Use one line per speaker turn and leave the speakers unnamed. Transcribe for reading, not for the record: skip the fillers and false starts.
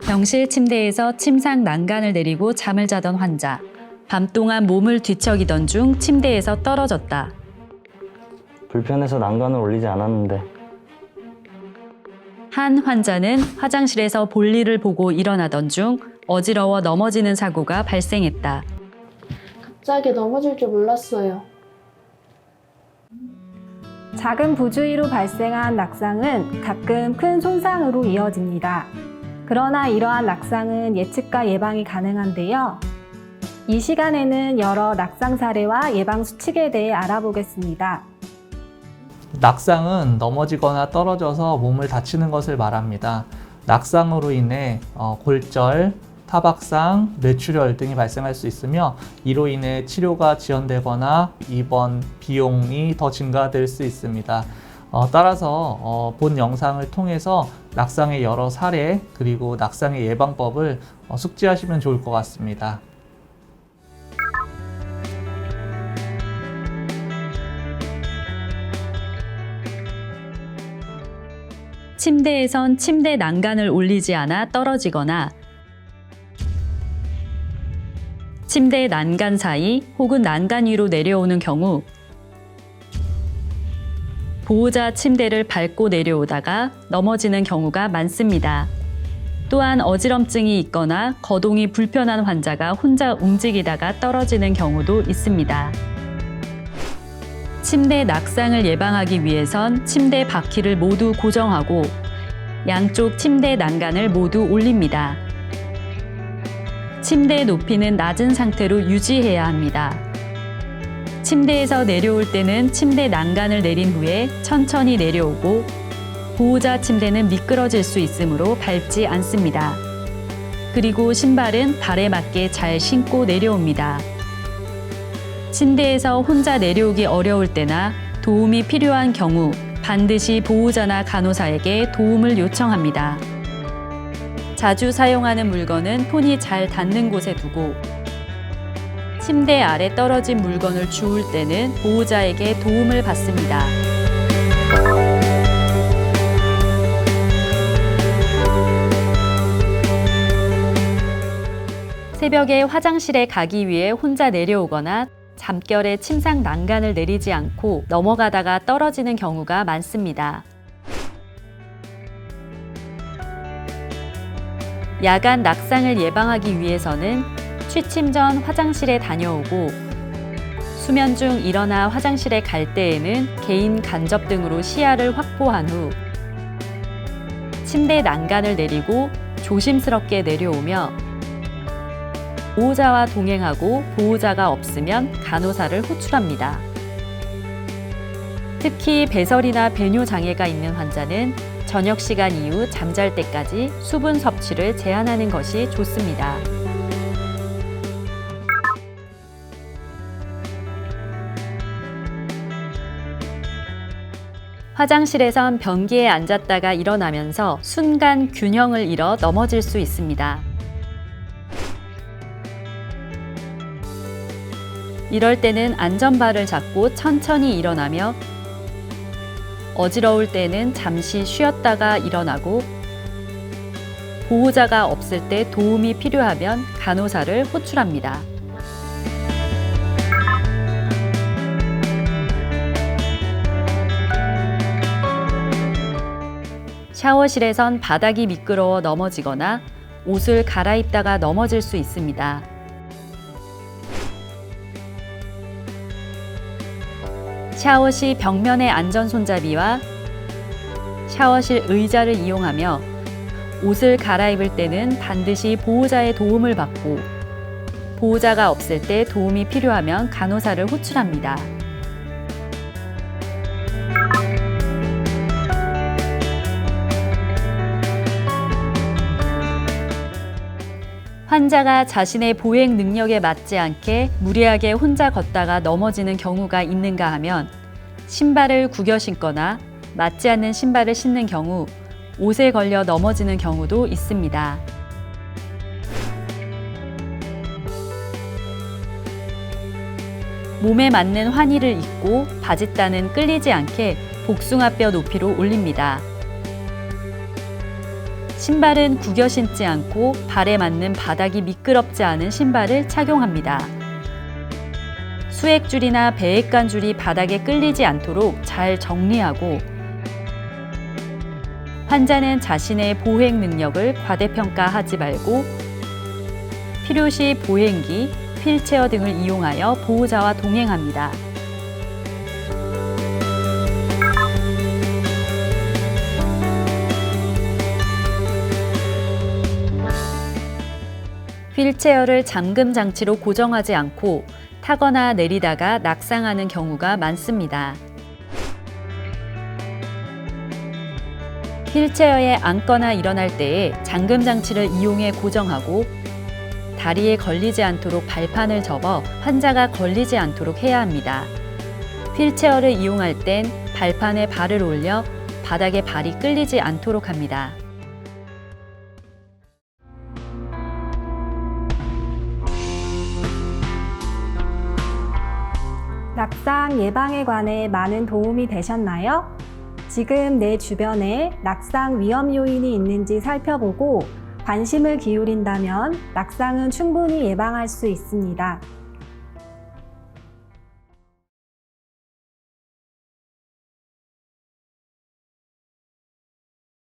병실 침대에서 침상 난간을 내리고 잠을 자던 환자. 밤 동안 몸을 뒤척이던 중 침대에서 떨어졌다.
불편해서 난간을 올리지 않았는데.
한 환자는 화장실에서 볼일을 보고 일어나던 중 어지러워 넘어지는 사고가 발생했다.
갑자기 넘어질 줄 몰랐어요.
작은 부주의로 발생한 낙상은 가끔 큰 손상으로 이어집니다. 그러나 이러한 낙상은 예측과 예방이 가능한데요. 이 시간에는 여러 낙상 사례와 예방 수칙에 대해 알아보겠습니다.
낙상은 넘어지거나 떨어져서 몸을 다치는 것을 말합니다. 낙상으로 인해 골절, 타박상, 뇌출혈 등이 발생할 수 있으며 이로 인해 치료가 지연되거나 입원 비용이 더 증가될 수 있습니다. 따라서 본 영상을 통해서 낙상의 여러 사례 그리고 낙상의 예방법을 숙지하시면 좋을 것 같습니다.
침대에선 침대 난간을 올리지 않아 떨어지거나 침대 난간 사이 혹은 난간 위로 내려오는 경우, 보호자 침대를 밟고 내려오다가 넘어지는 경우가 많습니다. 또한 어지럼증이 있거나 거동이 불편한 환자가 혼자 움직이다가 떨어지는 경우도 있습니다. 침대 낙상을 예방하기 위해선 침대 바퀴를 모두 고정하고 양쪽 침대 난간을 모두 올립니다. 침대 높이는 낮은 상태로 유지해야 합니다. 침대에서 내려올 때는 침대 난간을 내린 후에 천천히 내려오고 보호자 침대는 미끄러질 수 있으므로 밟지 않습니다. 그리고 신발은 발에 맞게 잘 신고 내려옵니다. 침대에서 혼자 내려오기 어려울 때나 도움이 필요한 경우 반드시 보호자나 간호사에게 도움을 요청합니다. 자주 사용하는 물건은 손이 잘 닿는 곳에 두고 침대 아래 떨어진 물건을 주울 때는 보호자에게 도움을 받습니다. 새벽에 화장실에 가기 위해 혼자 내려오거나 잠결에 침상 난간을 내리지 않고 넘어가다가 떨어지는 경우가 많습니다. 야간 낙상을 예방하기 위해서는 취침 전 화장실에 다녀오고 수면 중 일어나 화장실에 갈 때에는 개인 간접 등으로 시야를 확보한 후 침대 난간을 내리고 조심스럽게 내려오며 보호자와 동행하고 보호자가 없으면 간호사를 호출합니다. 특히 배설이나 배뇨 장애가 있는 환자는 저녁 시간 이후 잠잘 때까지 수분 섭취를 제한하는 것이 좋습니다. 화장실에선 변기에 앉았다가 일어나면서 순간 균형을 잃어 넘어질 수 있습니다. 이럴 때는 안전바를 잡고 천천히 일어나며 어지러울 때는 잠시 쉬었다가 일어나고 보호자가 없을 때 도움이 필요하면 간호사를 호출합니다. 샤워실에선 바닥이 미끄러워 넘어지거나 옷을 갈아입다가 넘어질 수 있습니다. 샤워 시 벽면의 안전 손잡이와 샤워실 의자를 이용하며 옷을 갈아입을 때는 반드시 보호자의 도움을 받고 보호자가 없을 때 도움이 필요하면 간호사를 호출합니다. 환자가 자신의 보행 능력에 맞지 않게 무리하게 혼자 걷다가 넘어지는 경우가 있는가 하면 신발을 구겨 신거나 맞지 않는 신발을 신는 경우 옷에 걸려 넘어지는 경우도 있습니다. 몸에 맞는 환희를 입고 바짓단은 끌리지 않게 복숭아뼈 높이로 올립니다. 신발은 구겨 신지 않고 발에 맞는 바닥이 미끄럽지 않은 신발을 착용합니다. 수액줄이나 배액관줄이 바닥에 끌리지 않도록 잘 정리하고 환자는 자신의 보행 능력을 과대평가하지 말고 필요시 보행기, 휠체어 등을 이용하여 보호자와 동행합니다. 휠체어를 잠금 장치로 고정하지 않고 타거나 내리다가 낙상하는 경우가 많습니다. 휠체어에 앉거나 일어날 때에 잠금 장치를 이용해 고정하고 다리에 걸리지 않도록 발판을 접어 환자가 걸리지 않도록 해야 합니다. 휠체어를 이용할 땐 발판에 발을 올려 바닥에 발이 끌리지 않도록 합니다.
낙상 예방에 관해 많은 도움이 되셨나요? 지금 내 주변에 낙상 위험 요인이 있는지 살펴보고 관심을 기울인다면 낙상은 충분히 예방할 수 있습니다.